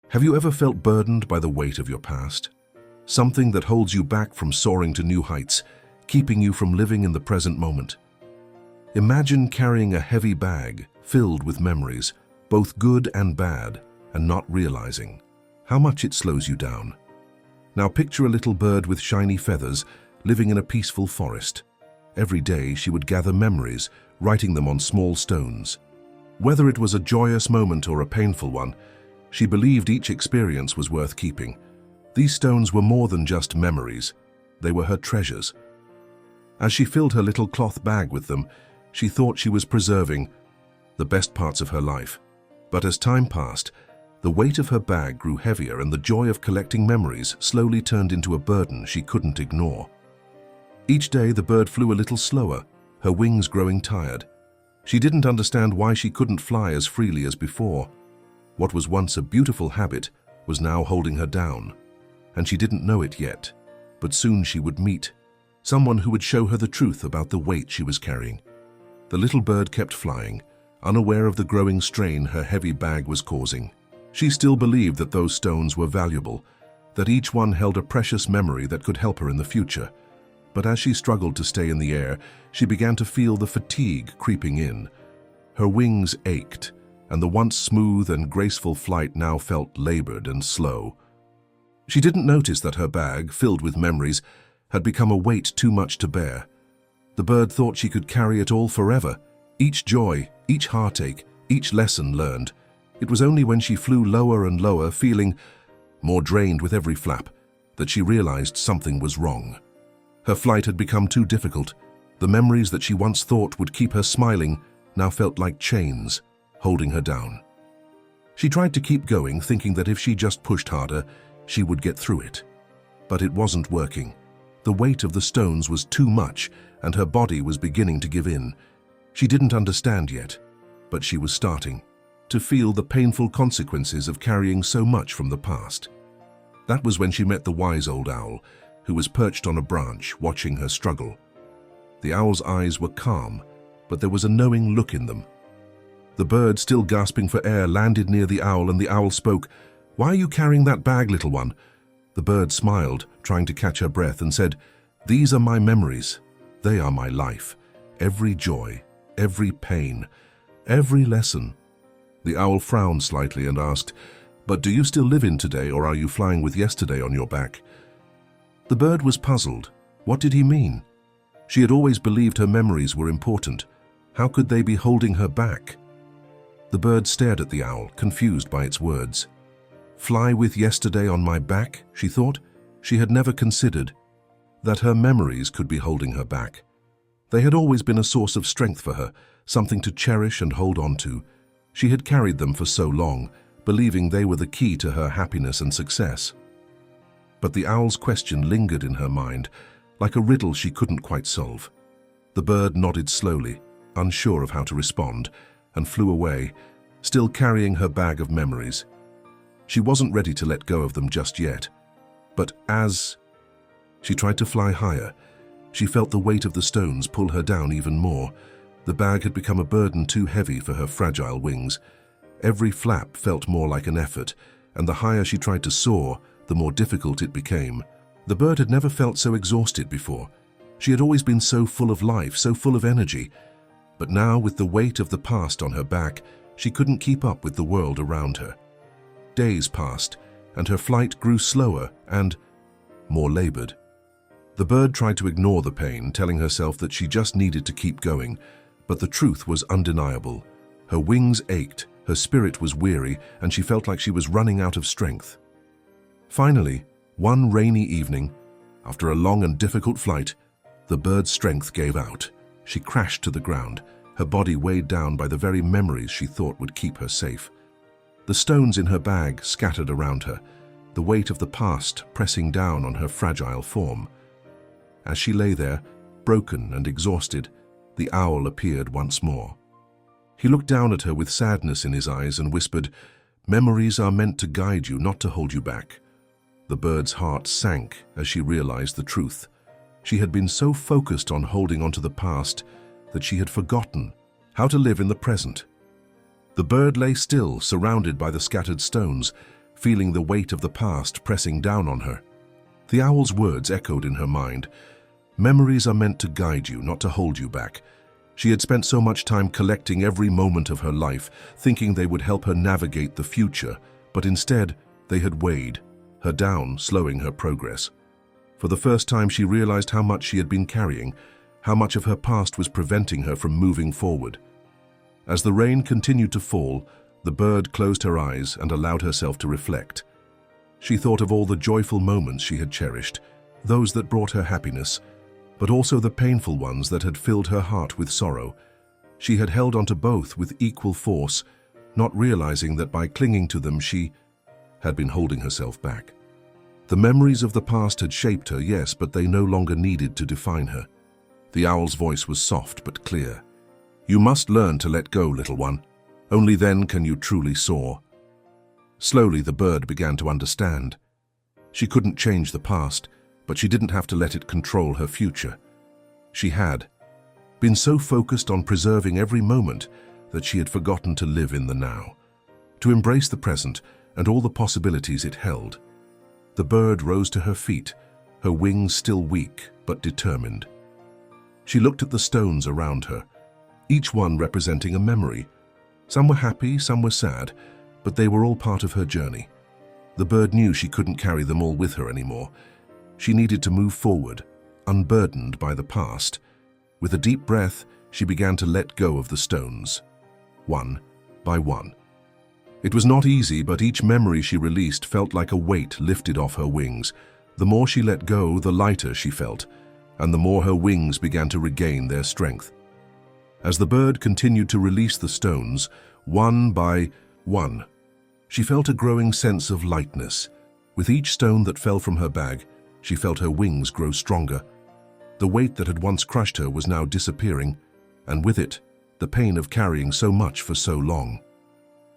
Have you ever felt burdened by the weight of your past? Something that holds you back from soaring to new heights, keeping you from living in the present moment. Imagine carrying a heavy bag filled with memories, both good and bad, and not realizing how much it slows you down. Now picture a little bird with shiny feathers living in a peaceful forest. Every day she would gather memories, writing them on small stones. Whether it was a joyous moment or a painful one, she believed each experience was worth keeping. These stones were more than just memories. They were her treasures. As she filled her little cloth bag with them, she thought she was preserving the best parts of her life. But as time passed, the weight of her bag grew heavier and the joy of collecting memories slowly turned into a burden she couldn't ignore. Each day the bird flew a little slower, her wings growing tired. She didn't understand why she couldn't fly as freely as before. What was once a beautiful habit was now holding her down. And she didn't know it yet, but soon she would meet someone who would show her the truth about the weight she was carrying. The little bird kept flying, unaware of the growing strain her heavy bag was causing. She still believed that those stones were valuable, that each one held a precious memory that could help her in the future. But as she struggled to stay in the air, she began to feel the fatigue creeping in. Her wings ached, and the once smooth and graceful flight now felt labored and slow. She didn't notice that her bag, filled with memories, had become a weight too much to bear. The bird thought she could carry it all forever, each joy, each heartache, each lesson learned. It was only when she flew lower and lower, feeling more drained with every flap, that she realized something was wrong. Her flight had become too difficult. The memories that she once thought would keep her smiling now felt like chains, holding her down. She tried to keep going, thinking that if she just pushed harder, she would get through it. But it wasn't working. The weight of the stones was too much, and her body was beginning to give in. She didn't understand yet, but she was starting to feel the painful consequences of carrying so much from the past. That was when she met the wise old owl, who was perched on a branch, watching her struggle. The owl's eyes were calm, but there was a knowing look in them. The bird, still gasping for air, landed near the owl, and the owl spoke. "Why are you carrying that bag, little one?" The bird smiled, trying to catch her breath, and said, "These are my memories. They are my life. Every joy, every pain, every lesson." The owl frowned slightly and asked, "But do you still live in today, or are you flying with yesterday on your back?" The bird was puzzled. What did he mean? She had always believed her memories were important. How could they be holding her back? The bird stared at the owl, confused by its words. Fly with yesterday on my back, she thought. She had never considered that her memories could be holding her back. They had always been a source of strength for her, something to cherish and hold on to. She had carried them for so long, believing they were the key to her happiness and success. But the owl's question lingered in her mind, like a riddle she couldn't quite solve. The bird nodded slowly, unsure of how to respond, and flew away, still carrying her bag of memories. She wasn't ready to let go of them just yet. But as she tried to fly higher, she felt the weight of the stones pull her down even more. The bag had become a burden too heavy for her fragile wings. Every flap felt more like an effort, and the higher she tried to soar, the more difficult it became. The bird had never felt so exhausted before. She had always been so full of life, so full of energy. But now, with the weight of the past on her back, she couldn't keep up with the world around her. Days passed, and her flight grew slower and more labored. The bird tried to ignore the pain, telling herself that she just needed to keep going, but the truth was undeniable. Her wings ached, her spirit was weary, and she felt like she was running out of strength. Finally, one rainy evening, after a long and difficult flight, the bird's strength gave out. She crashed to the ground, her body weighed down by the very memories she thought would keep her safe. The stones in her bag scattered around her, the weight of the past pressing down on her fragile form. As she lay there, broken and exhausted, the owl appeared once more. He looked down at her with sadness in his eyes and whispered, "Memories are meant to guide you, not to hold you back." The bird's heart sank as she realized the truth. She had been so focused on holding on to the past that she had forgotten how to live in the present. The bird lay still, surrounded by the scattered stones, feeling the weight of the past pressing down on her. The owl's words echoed in her mind. Memories are meant to guide you, not to hold you back. She had spent so much time collecting every moment of her life, thinking they would help her navigate the future, but instead, they had weighed her down, slowing her progress. For the first time, she realized how much she had been carrying, how much of her past was preventing her from moving forward. As the rain continued to fall, the bird closed her eyes and allowed herself to reflect. She thought of all the joyful moments she had cherished, those that brought her happiness, but also the painful ones that had filled her heart with sorrow. She had held onto both with equal force, not realizing that by clinging to them she had been holding herself back. The memories of the past had shaped her, yes, but they no longer needed to define her. The owl's voice was soft but clear. You must learn to let go, little one. Only then can you truly soar. Slowly, the bird began to understand. She couldn't change the past, but she didn't have to let it control her future. She had been so focused on preserving every moment that she had forgotten to live in the now, to embrace the present and all the possibilities it held. The bird rose to her feet, her wings still weak but determined. She looked at the stones around her, each one representing a memory. Some were happy, some were sad, but they were all part of her journey. The bird knew she couldn't carry them all with her anymore. She needed to move forward, unburdened by the past. With a deep breath, she began to let go of the stones, one by one. It was not easy, but each memory she released felt like a weight lifted off her wings. The more she let go, the lighter she felt, and the more her wings began to regain their strength. As the bird continued to release the stones, one by one, she felt a growing sense of lightness. With each stone that fell from her bag, she felt her wings grow stronger. The weight that had once crushed her was now disappearing, and with it, the pain of carrying so much for so long.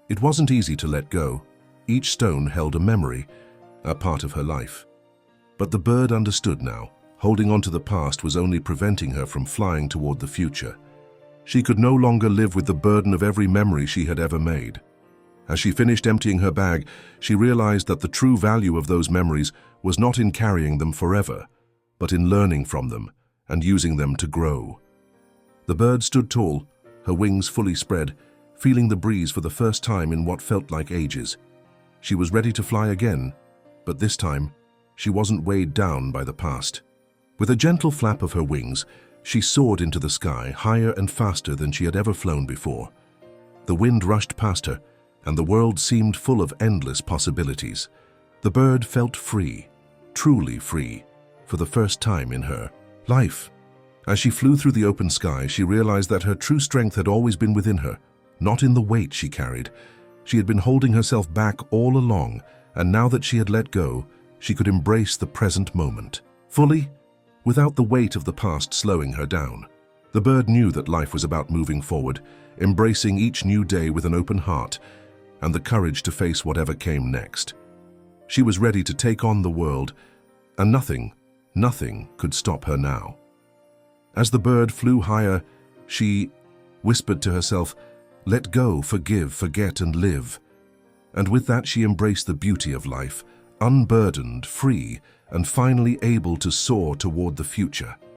It wasn't easy to let go. Each stone held a memory, a part of her life. But the bird understood now. Holding on to the past was only preventing her from flying toward the future. She could no longer live with the burden of every memory she had ever made. As she finished emptying her bag, she realized that the true value of those memories was not in carrying them forever, but in learning from them and using them to grow. The bird stood tall, her wings fully spread, feeling the breeze for the first time in what felt like ages. She was ready to fly again, but this time, she wasn't weighed down by the past. With a gentle flap of her wings, she soared into the sky, higher and faster than she had ever flown before. The wind rushed past her, and the world seemed full of endless possibilities. The bird felt free, truly free, for the first time in her life. As she flew through the open sky, she realized that her true strength had always been within her, not in the weight she carried. She had been holding herself back all along, and now that she had let go, she could embrace the present moment, fully, without the weight of the past slowing her down. The bird knew that life was about moving forward, embracing each new day with an open heart, and the courage to face whatever came next. She was ready to take on the world, and nothing could stop her now. As the bird flew higher, she whispered to herself, "Let go, forgive, forget, and live." And with that, she embraced the beauty of life, unburdened, free, and finally able to soar toward the future.